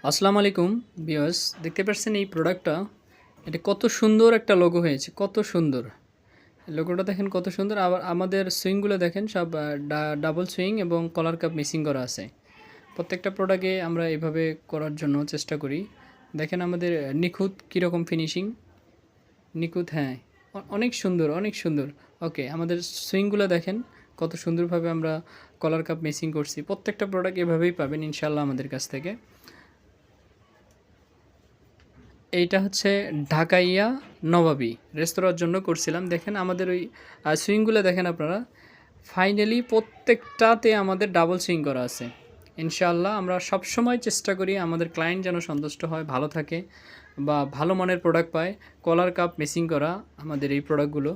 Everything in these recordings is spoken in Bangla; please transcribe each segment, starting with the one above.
আসসালামু আলাইকুম ভিউয়ার্স, দেখতে পাচ্ছেন এই প্রোডাক্টটা, এটা কত সুন্দর একটা লোগো হয়েছে, কত সুন্দর লোগোটা দেখেন, কত সুন্দর। আবার আমাদের সুইংগুলো দেখেন সব ডাবল সুইং এবং কলার কাপ মিসিং করা আছে। প্রত্যেকটা প্রোডাক্টে আমরা এভাবে করার জন্য চেষ্টা করি। দেখেন আমাদের নিখুঁত কীরকম ফিনিশিং, নিখুঁত, হ্যাঁ, অনেক সুন্দর, অনেক সুন্দর। ওকে, আমাদের সুইংগুলো দেখেন কত সুন্দরভাবে আমরা কলার কাপ মিসিং করছি। প্রত্যেকটা প্রোডাক্ট এভাবেই পাবেন ইনশাল্লাহ আমাদের কাছ থেকে। এইটা হচ্ছে ঢাকাইয়া নবাবী রেস্তোরাঁর জন্য করছিলাম। দেখেন আমাদের ওই সুইংগুলো দেখেন আপনারা, ফাইনালি প্রত্যেকটাতে আমাদের ডাবল সুইং করা আছে। ইনশাআল্লাহ আমরা সবসময় চেষ্টা করি আমাদের ক্লায়েন্ট যেন সন্তুষ্ট হয়, ভালো থাকে বা ভালো মানের প্রোডাক্ট পায়। কলার কাপ মেসিং করা আমাদের এই প্রোডাক্টগুলো।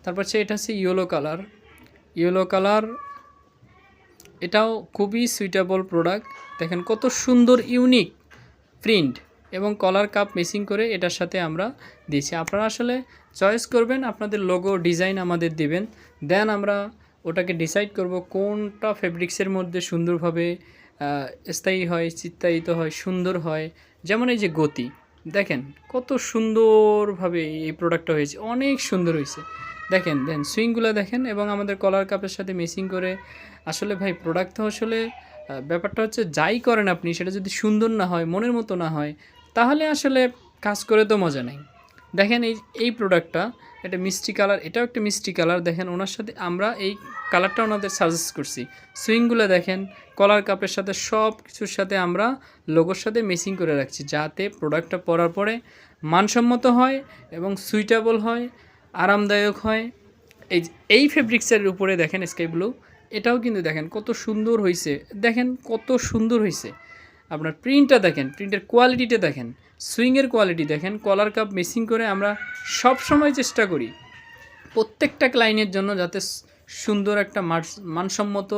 তারপর হচ্ছে এটা হচ্ছে ইয়েলো কালার। ইয়েলো কালার এটাও খুবই সুইটেবল প্রোডাক্ট। দেখেন কত সুন্দর ইউনিক প্রিন্ট এবং কলার কাপ মেসিং করে এটার সাথে আমরা দিয়েছি। আপনারা আসলে চয়েস করবেন, আপনাদের লোগো ডিজাইন আমাদের দিবেন, দেন আমরা ওটাকে ডিসাইড করব কোনটা ফেব্রিক্সের মধ্যে সুন্দরভাবে স্থায়ী হয়, চিত্রায়িত হয়, সুন্দর হয়। যেমন এই যে গতি, দেখেন কত সুন্দরভাবে এই প্রোডাক্টটা হয়েছে, অনেক সুন্দর হয়েছে। দেখেন দেন সুইংগুলো দেখেন এবং আমাদের কলার কাপের সাথে মেসিং করে। আসলে ভাই প্রোডাক্ট তো আসলে ব্যাপারটা হচ্ছে যাই করেন আপনি, সেটা যদি সুন্দর না হয়, মনের মতো না হয়, তাহলে আসলে কাজ করে তো মজা নেই। দেখেন এই প্রোডাক্টটা, এটা মিষ্টি কালার, এটাও একটা মিষ্টি কালার। দেখেন ওনার সাথে আমরা এই কালারটা ওনাদের সাজেস্ট করছি। সুইংগুলো দেখেন কলার কাপের সাথে সব কিছুর সাথে আমরা লোগোর সাথে মেসিং করে রাখছি, যাতে প্রোডাক্টটা পরার পরে মানসম্মত হয় এবং সুইটেবল হয়, আরামদায়ক হয়। এই ফেব্রিক্সের উপরে দেখেন স্কাই ব্লু, এটাও কিন্তু দেখেন কত সুন্দর হয়েছে। দেখেন কত সুন্দর হয়েছে, আপনার প্রিন্টটা দেখেন, প্রিন্টের কোয়ালিটিটা দেখেন, সুইংয়ের কোয়ালিটি দেখেন। কলার কাপ মেসিং করে আমরা সব সময় চেষ্টা করি প্রত্যেকটা ক্লায়েন্টের জন্য যাতে সুন্দর একটা মানসম্মত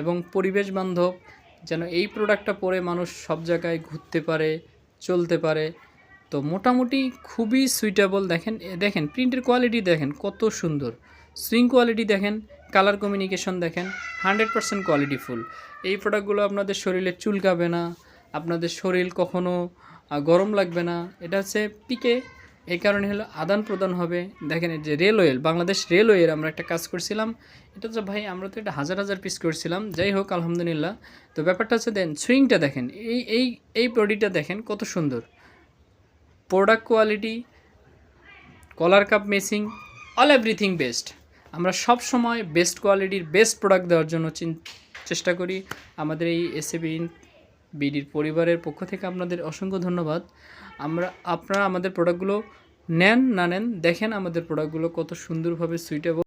এবং পরিবেশ বান্ধব, যেন এই প্রোডাক্টটা পরে মানুষ সব জায়গায় ঘুরতে পারে, চলতে পারে। তো মোটামুটি খুবই সুইটেবল। দেখেন দেখেন প্রিন্টের কোয়ালিটি দেখেন কত সুন্দর, সুইং কোয়ালিটি দেখেন, কালার কমিউনিকেশন দেখেন, 100% কোয়ালিটিফুল। এই প্রোডাক্টগুলো আপনাদের শরীরে চুলকাবে না, আপনাদের শরীর কখনো গরম লাগবে না। এটা হচ্ছে পিকে, এই কারণে হলো আদান প্রদান হবে। দেখেন এই যে রেলওয়ে, বাংলাদেশ রেলওয়ের আমরা একটা কাজ করছিলাম। এটা তো ভাই আমরা তো এটা হাজার হাজার পিস করছিলাম, যাই হোক আলহামদুলিল্লাহ। তো ব্যাপারটা হচ্ছে দেন সুইংটা দেখেন, এই এই এই বডিটা দেখেন কত সুন্দর, প্রোডাক্ট কোয়ালিটি, কলার কাপ মেসিং, অল এভরিথিং বেস্ট। আমরা সব সময় বেস্ট কোয়ালিটির বেস্ট প্রোডাক্ট দেওয়ার জন্য চেষ্টা করি। আমাদের এই এসএবি বিডির পরিবারের পক্ষ থেকে আপনাদের অসংখ্য ধন্যবাদ। আপনারা আমাদের প্রোডাক্টগুলো নেন না নেন, দেখেন আমাদের প্রোডাক্টগুলো কত সুন্দরভাবে সুইটেবল।